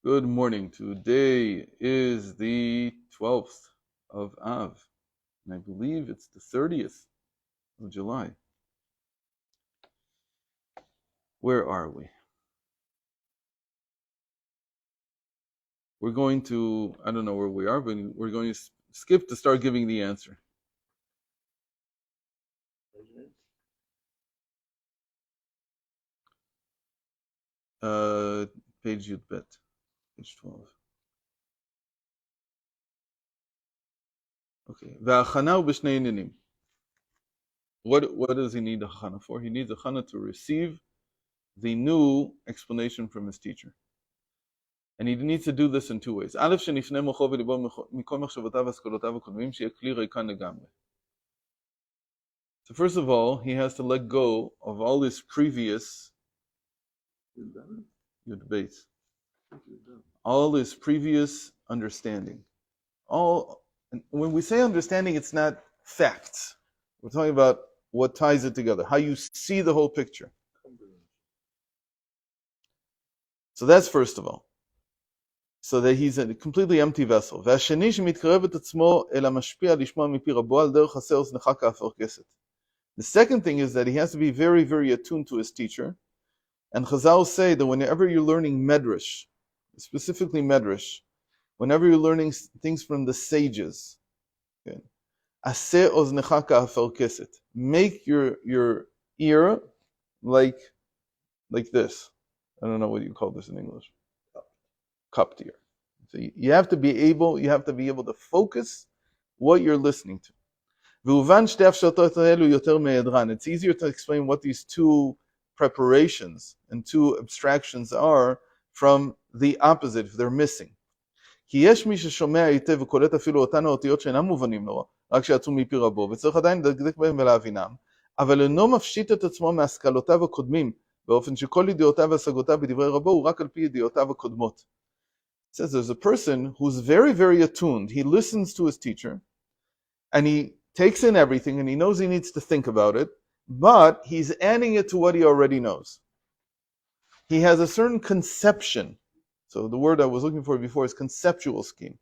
Good morning. Today is the 12th of Av, and I believe it's the 30th of July. Where are we? We're going to, I don't know where we are, but we're going to skip to start giving the answer. Page Yudbet, page 12. Okay. V'achana b'shnei ninim. What does he need a chana for? He needs a chana to receive the new explanation from his teacher. And he needs to do this in two ways. So first of all, he has to let go of all his previous understanding. When we say understanding, it's not facts. We're talking about what ties it together, how you see the whole picture. So that's first of all. So that he's a completely empty vessel. The second thing is that he has to be very, very attuned to his teacher. And Chazal say that whenever you're learning medrash, specifically medrash, whenever you're learning things from the sages, okay, make your ear like this. I don't know what you call this in English. Cupped ear. So you have to be able to focus what you're listening to. It's easier to explain what these two preparations and two abstractions are from the opposite if they're missing. כי יש מי ששומע היטב וקולט אפילו אותן האותיות שאינם מובנים לו, רק שיצאו מפי רבו, וצריך עדיין לדקדק בהם ולהבינם, אבל אינו מפשיט את עצמו מהשכלותיו הקודמים, באופן שכל ידיעותיו והשגותיו בדברי רבו הוא רק על פי ידיעותיו הקודמות. It says there's a person who's very, very attuned. He listens to his teacher, and he takes in everything, and he knows he needs to think about it, but he's adding it to what he already knows. He has a certain conception. So the word I was looking for before is conceptual scheme.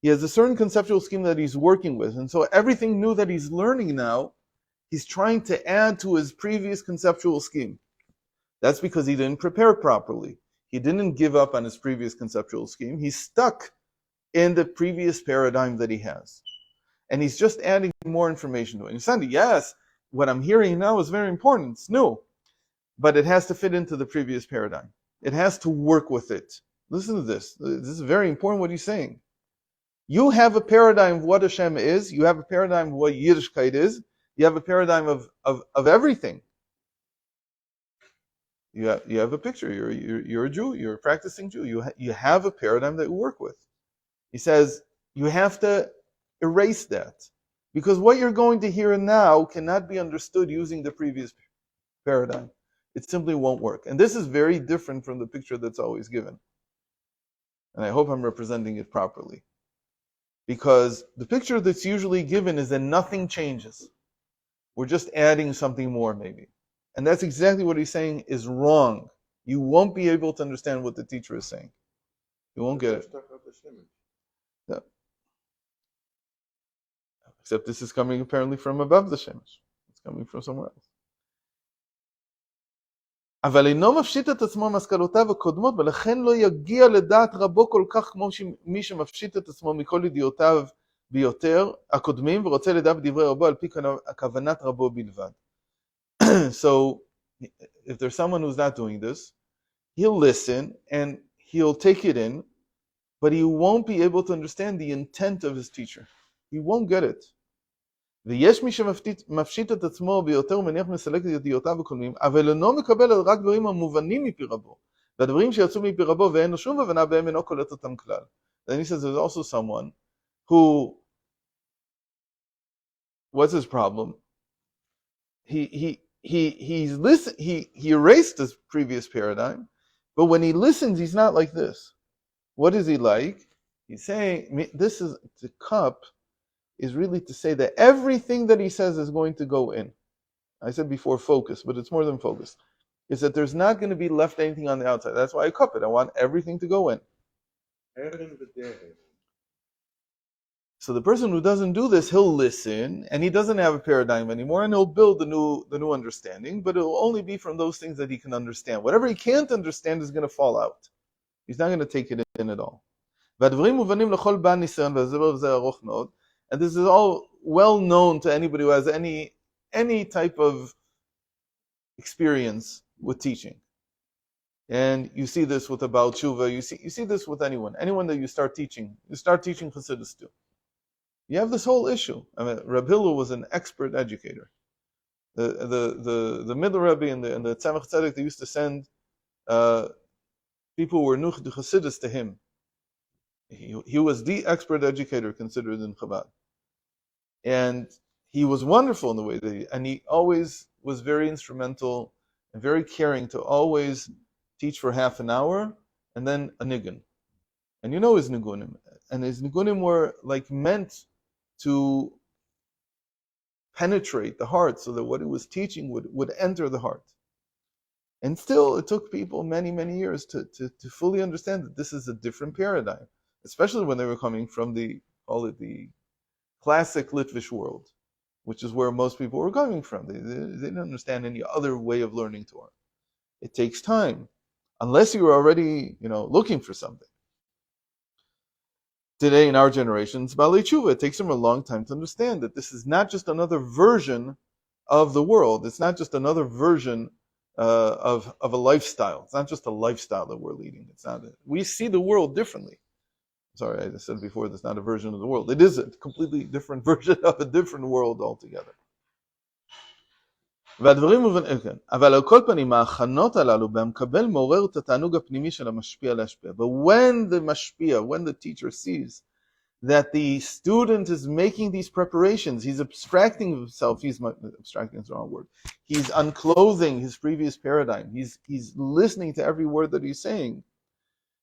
He has a certain conceptual scheme that he's working with, and so everything new that he's learning now, he's trying to add to his previous conceptual scheme. That's because he didn't prepare properly. He didn't give up on his previous conceptual scheme. He's stuck in the previous paradigm that he has. And he's just adding more information to it. And Sandy, yes, what I'm hearing now is very important. It's new. But it has to fit into the previous paradigm. It has to work with it. Listen to this. This is very important what he's saying. You have a paradigm of what Hashem is. You have a paradigm of what Yiddishkeit is. You have a paradigm of everything. You have a picture. You're a Jew. You're a practicing Jew. You have a paradigm that you work with. He says you have to erase that because what you're going to hear now cannot be understood using the previous paradigm. It simply won't work. And this is very different from the picture that's always given. And I hope I'm representing it properly. Because the picture that's usually given is that nothing changes. We're just adding something more maybe. And that's exactly what he's saying is wrong. You won't be able to understand what the teacher is saying. You won't get it. Yeah. Except this is coming apparently from above the Shemesh. It's coming from somewhere else. אבל אינו מפשיט את עצמו מהשכלותיו הקודמות, ולכן לא יגיע לדעת רבו כל כך כמו מי שמפשיט את עצמו מכל ידיעותיו ביותר הקודמים, ורוצה לדעת בדברי רבו על פי כוונת רבו בלבד. So, if there's someone who's not doing this, he'll listen and he'll take it in, but he won't be able to understand the intent of his teacher. He won't get it. ויש מי שמפשיט את עצמו ביותר ומניח מסלק את ידיעותיו הקודמים, אבל אינו מקבל רק דברים המובנים מפי רבו, והדברים שיצאו מפי רבו ואין לו שום הבנה בהם אינו קולט אותם כלל. Then he says there's also someone who, what's his problem? He erased his previous paradigm, but when he listens, he's not like this. What is he like? He's saying, this is the cup, is really to say that everything that he says is going to go in. I said before focus, but it's more than focus. Is that there's not going to be left anything on the outside. That's why I cup it. I want everything to go in. So the person who doesn't do this, he'll listen, and he doesn't have a paradigm anymore, and he'll build the new understanding, but it'll only be from those things that he can understand. Whatever he can't understand is going to fall out. He's not going to take it in at all. והדברים מובנים לכל בעל ניסיון, וזה ארוך מאוד, and this is all well known to anybody who has any type of experience with teaching. And you see this with a Baal Tshuva, you see this with anyone that you start teaching Chassidus to. You have this whole issue. I mean, Reb Hillel was an expert educator. The Middle Rebbe and the Tzemach Tzedek, they used to send people who were Nuch to Chassidus to him. He was the expert educator considered in Chabad. And he was wonderful in the way that and he always was very instrumental and very caring to always teach for half an hour and then a nigun. And you know his nigunim. And his nigunim were like meant to penetrate the heart so that what he was teaching would enter the heart. And still, it took people many, many years to fully understand that this is a different paradigm, especially when they were coming from the classic Litvish world, which is where most people were coming from. They didn't understand any other way of learning Torah. It takes time, unless you were already, looking for something. Today, in our generations, Baalei Tshuva, it takes them a long time to understand that this is not just another version of the world. It's not just another version of a lifestyle. It's not just a lifestyle that we're leading. It's not. We see the world differently. Sorry, I said before, that's not a version of the world. It is a completely different version of a different world altogether. והדברים מובנים, כן. אבל על כל פנים, ההכנות הללו במקבל מעורר את התענוג הפנימי של המשפיע להשפיע. But when the teacher sees that the student is making these preparations, he's abstracting himself, abstracting is the wrong word, he's unclothing his previous paradigm, he's listening to every word that he's saying.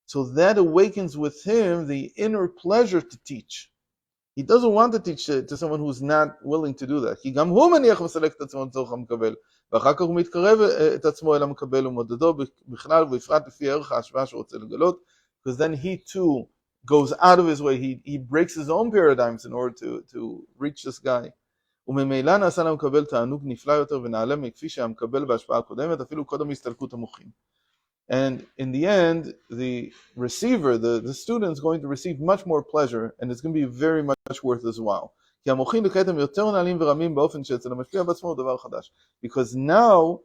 So that awakens with him the inner pleasure to teach. He doesn't want to teach to someone who's not willing to do that. כי גם הוא מניח ומסלק את עצמו לצורך המקבל, ואחר כך הוא מתקרב את עצמו אל המקבל ומודדו בכלל ובפרט לפי ערך ההשוואה שרוצה לגלות, because then he too goes out of his way, he breaks his own paradigms in order to reach this guy. וממילא נעשה למקבל תענוג נפלא יותר ונעלה מכפי שהמקבל בהשפעה הקודמת, אפילו קודם הסתלקות המוחים. And in the end, the receiver, the student is going to receive much more pleasure, and it's going to be very much worth his while. Because now,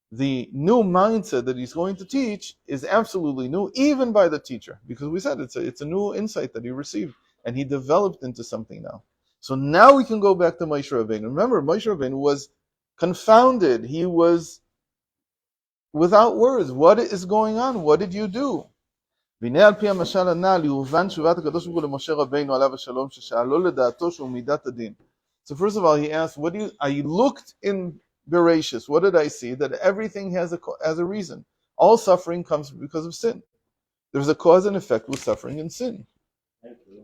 the new mindset that he's going to teach is absolutely new, even by the teacher. Because we said it's a new insight that he received, and he developed into something now. So now we can go back to Moshe Rabbeinu. Remember, Moshe Rabbeinu was confounded. He was without words. What is going on? What did you do? והנה על פי המשל הנ"ל יובן תשובת הקדוש ברוך הוא למשה רבינו עליו השלום ששאלו לדעתו שהוא מידת הדין. So first of all, he asked, I looked in Bereshis, what did I see? That everything has a reason. All suffering comes because of sin. There's a cause and effect with suffering and sin.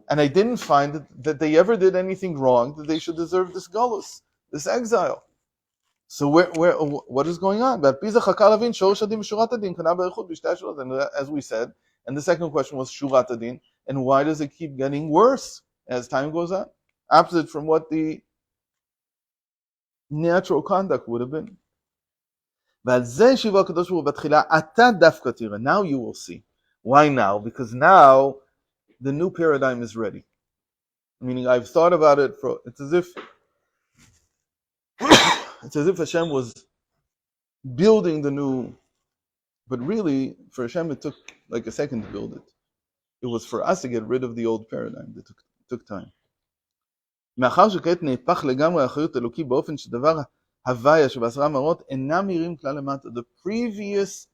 And I didn't find that they ever did anything wrong, that they should deserve this galus, this exile. So what is going on? And as we said, and the second question was Shurat Adin, and why does it keep getting worse as time goes on? Opposite from what the natural conduct would have been. Now you will see. Why now? Because now the new paradigm is ready. Meaning I've thought about it, it's as if Hashem was building the new, but really for Hashem it took like a second to build it. It was for us to get rid of the old paradigm that took time. מאחר שכעת נהפך לגמרי האחריות אלוקי באופן שדבר הוויה שבעשרה מאורות אינם נראים כלל למטה. The previous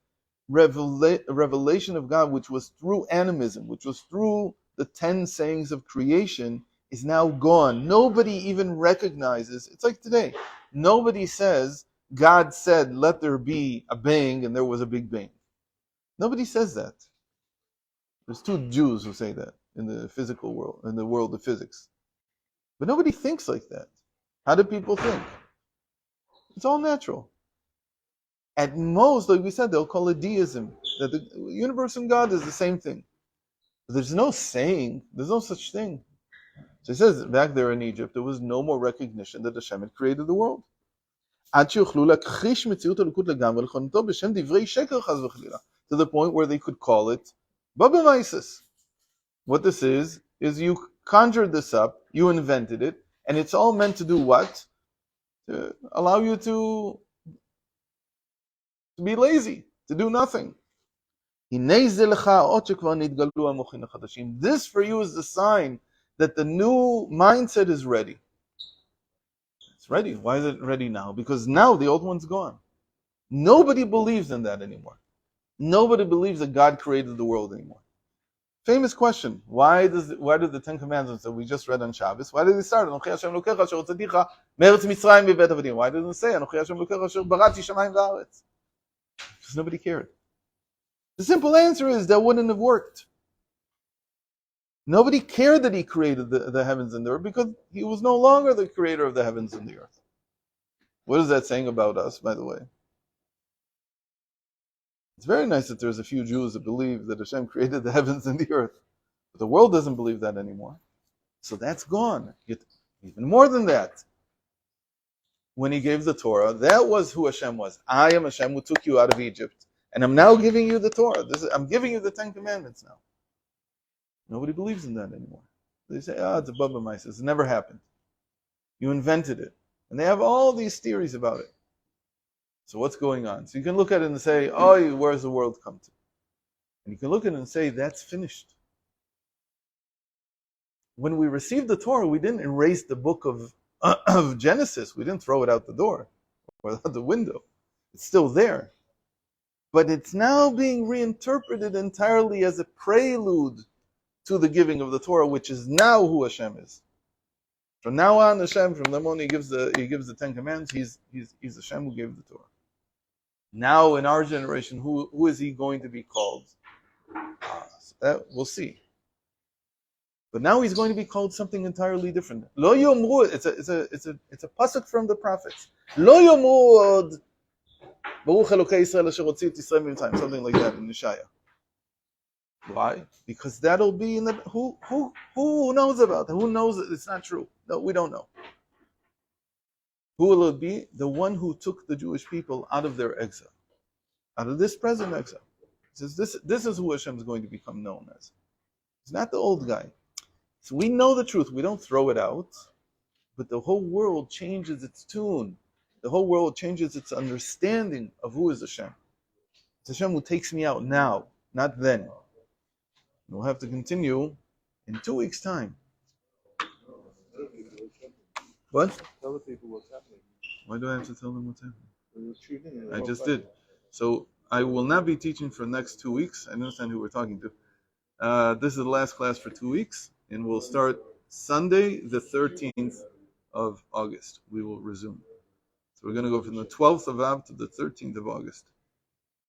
revelation of God, which was through animism, which was through the 10 sayings of creation, is now gone. Nobody even recognizes, it's like today, nobody says, God said, let there be a bang, and there was a big bang. Nobody says that. There's 2 Jews who say that in the physical world, in the world of physics. But nobody thinks like that. How do people think? It's all natural. At most, like we said, they'll call it deism, that the universe and God is the same thing. There's no saying, there's no such thing. So he says back there in Egypt, there was no more recognition that Hashem had created the world. To the point where they could call it Babamaisis. What this is you conjured this up, you invented it, and it's all meant to do what? To allow you to be lazy, to do nothing. This for you is the sign that the new mindset is ready. It's ready. Why is it ready now? Because now the old one's gone. Nobody believes in that anymore. Nobody believes that God created the world anymore. Famous question. Why do the Ten Commandments that we just read on Shabbos, why did they start? Why didn't it say because nobody cared. The simple answer is that wouldn't have worked. Nobody cared that he created the heavens and the earth because he was no longer the creator of the heavens and the earth. What is that saying about us, by the way? It's very nice that there's a few Jews that believe that Hashem created the heavens and the earth. But the world doesn't believe that anymore. So that's gone. Even more than that. When he gave the Torah, that was who Hashem was. I am Hashem who took you out of Egypt. And I'm now giving you the Torah. I'm giving you the Ten Commandments now. Nobody believes in that anymore. They say, it's a Baba Mises. It never happened. You invented it. And they have all these theories about it. So what's going on? So you can look at it and say, where's the world come to? And you can look at it and say, that's finished. When we received the Torah, we didn't erase the book of Genesis. We didn't throw it out the door or out the window. It's still there. But it's now being reinterpreted entirely as a prelude to the giving of the Torah, which is now who Hashem is. From now on, Hashem, from the moment he gives the Ten Commandments, he's Hashem who gave the Torah. Now, in our generation, who is he going to be called? So that we'll see. But now he's going to be called something entirely different. Lo yomru, it's a pasuk from the prophets. Lo yomru od Baruch Elokei Yisrael asher hotzi et Yisrael miMitzrayim, something like that in Yeshaya. Why? Because that'll be in the who knows about it? Who knows it? It's not true. No, we don't know. Who will it be? The one who took the Jewish people out of their exile, out of this present exile. He says this is who Hashem is going to become known as. It's not the old guy. So we know the truth. We don't throw it out, but the whole world changes its tune. The whole world changes its understanding of who is Hashem. It's Hashem who takes me out now, not then. We'll have to continue in 2 weeks' time. What? Tell the people what's happening. Why do I have to tell them what's happening? I just did. So I will not be teaching for the next 2 weeks. I understand who we're talking to. This is the last class for 2 weeks, and we'll start Sunday, the 13th of August. We will resume. So we're going to go from the 12th of Av to the 13th of August.